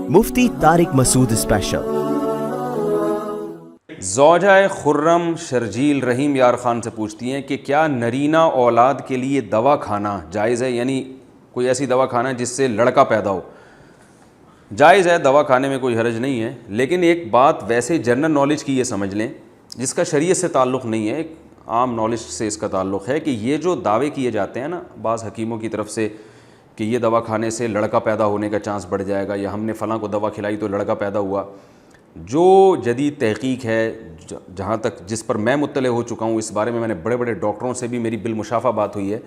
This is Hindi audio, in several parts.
मुफ्ती तारिक मसूद स्पेशल। ज़ौजाए खुर्रम शर्जील रहीम यार ख़ान से पूछती हैं कि क्या नरीना औलाद के लिए दवा खाना जायज़ है, यानी कोई ऐसी दवा खाना जिससे लड़का पैदा हो। जायज़ है, दवा खाने में कोई हर्ज नहीं है, लेकिन एक बात वैसे जनरल नॉलेज की ये समझ लें जिसका शरीयत से ताल्लुक़ नहीं है, एक आम नॉलेज से इसका ताल्लुक़ है कि ये जो दावे किए जाते हैं ना बाज़ हकीमों की तरफ से कि ये दवा खाने से लड़का पैदा होने का चांस बढ़ जाएगा, या हमने फ़लाँ को दवा खिलाई तो लड़का पैदा हुआ, जो जदीद तहकीक है जहाँ तक जिस पर मैं मुत्तले हो चुका हूँ, इस बारे में मैंने बड़े बड़े डॉक्टरों से भी मेरी बिलमुशाफ़ा बात हुई है,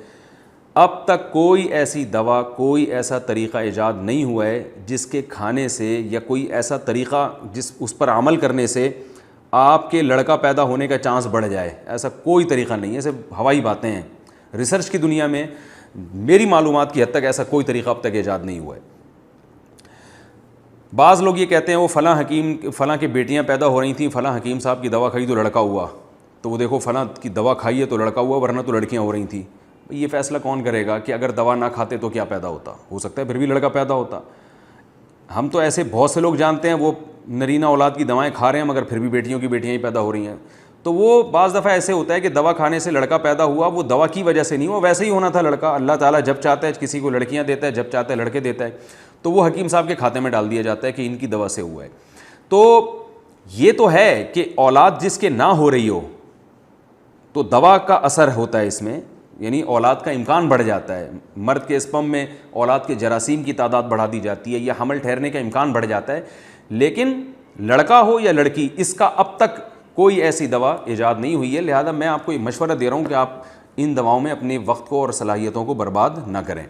अब तक कोई ऐसी दवा, कोई ऐसा तरीक़ा ईजाद नहीं हुआ है जिसके खाने से या कोई ऐसा तरीक़ा जिस उस पर अमल करने से आपके लड़का पैदा होने का चांस बढ़ जाए। ऐसा कोई तरीक़ा नहीं है, सिर्फ हवाई बातें हैं। रिसर्च की दुनिया में मेरी मालूमात की हद तक ऐसा कोई तरीक़ा अब तक ईजाद नहीं हुआ है। बाज़ लोग ये कहते हैं वो फ़लाँ की बेटियां पैदा हो रही थीं, फ़लाँ हकीम साहब की दवा खाई तो लड़का हुआ, तो वो देखो फ़लाँ की दवा खाई है तो लड़का हुआ, वरना तो लड़कियां हो रही थीं। ये फ़ैसला कौन करेगा कि अगर दवा ना खाते तो क्या पैदा होता? हो सकता है फिर भी लड़का पैदा होता। हम तो ऐसे बहुत से लोग जानते हैं वो नरीना औलाद की दवाएँ खा रहे हैं मगर फिर भी बेटियों की बेटियाँ ही पैदा हो रही हैं। तो वो बाज़ दफ़ा ऐसे होता है कि दवा खाने से लड़का पैदा हुआ, वो दवा की वजह से नहीं, वो वैसे ही होना था लड़का। अल्लाह ताला जब चाहता है किसी को लड़कियां देता है, जब चाहता है लड़के देता है, तो वो हकीम साहब के खाते में डाल दिया जाता है कि इनकी दवा से हुआ है। तो ये तो है कि औलाद जिसके ना हो रही हो तो दवा का असर होता है इसमें, यानी औलाद का इम्कान बढ़ जाता है। मर्द के स्पर्म में औलाद के जरासीम की तादाद बढ़ा दी जाती है या हमल ठहरने का इम्कान बढ़ जाता है। लेकिन लड़का हो या लड़की, इसका अब तक कोई ऐसी दवा ईजाद नहीं हुई है। लिहाजा मैं आपको ये मशवरा दे रहा हूँ कि आप इन दवाओं में अपने वक्त को और सलाहियतों को बर्बाद ना करें।